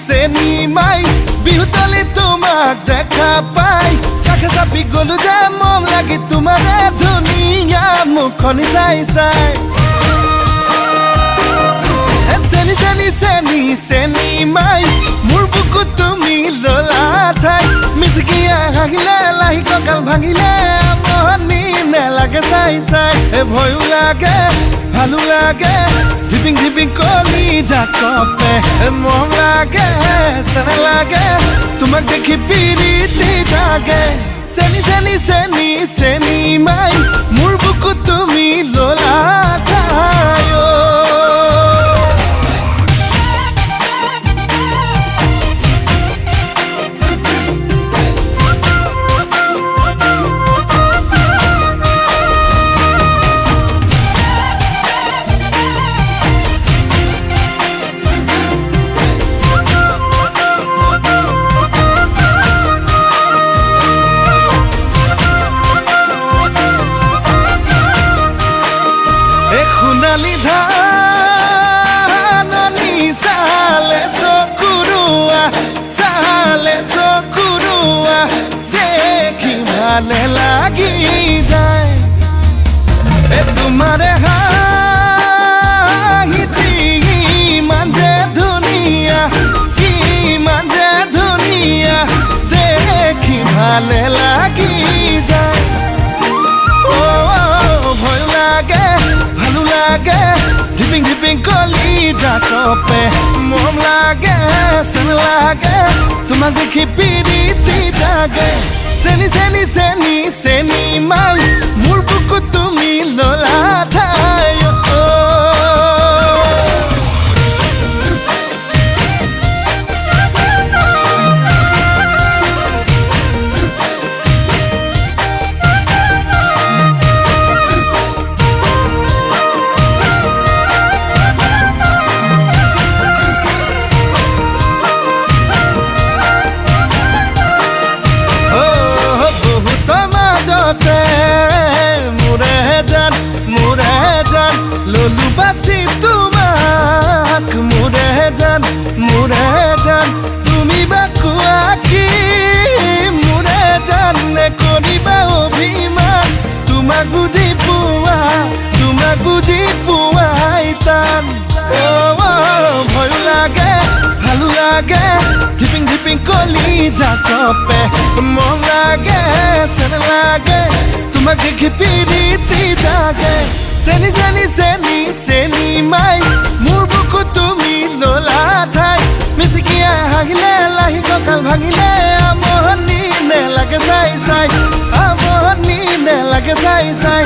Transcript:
চেনি মাই বিহুতলি তোমাক দেখা পাই কাষে চাপি গলো যে মম লাগি তোমাৰে ধুনীয়া মুখনি চাই চাই চেনি চেনি চেনি চেনি মাই মোৰ বুকুত তুমি ললা ঠাই মিচিকিয়া হাগিলে লাহি কঁকাল ভাঙিলে মহনি নেলাগে চাই চাই ভয়ো লাগে ভালো লাগে ধিপিং ধিপিং কলি জাকপে মৰম লাগে চেনে লাগে তোমাক দেখি পিৰিতি জাগে চেনি চেনি চেনি চেনি মাই মোৰ বুকুত তুমি ললা ঠাই সোণালী ধাননি চালে চকুৰুৱা দেখি ভালে লাগি যায় তোমাৰে হাঁহিতি ইমান যে ধুনীয়া দেখি ভালে লাগি যায় ভয় লাগে ভালো লাগে ধিপিং ধিপিং কলি জাকপে মৰম লাগে চেনে লাগে তোমাক দেখি পিৰিতি জাগে চেনি চেনি চেনি চেনি মাই মোৰ বুকুত তুমি ললা ঠাই ললু বাসি তোমাক মোৰে জান তুমি বা কোৱা কি মোৰে জান নে কৰিবা অভিমান তোমাক বুজি পোৱাই টান ভয় লাগে ভালো লাগে ধিপিং ধিপিং কলি জাকপে মৰম লাগে চেনে লাগে তোমাক দেখি পিৰিতি জাগে চেনি চেনি চেনি চেনি মাই মোৰ বুকুত তুমি ললা ঠাই মিচিকিয়া হাগিলে লাহি কঁকাল ভাঙিলে আমনি নেলাগে চাই চাই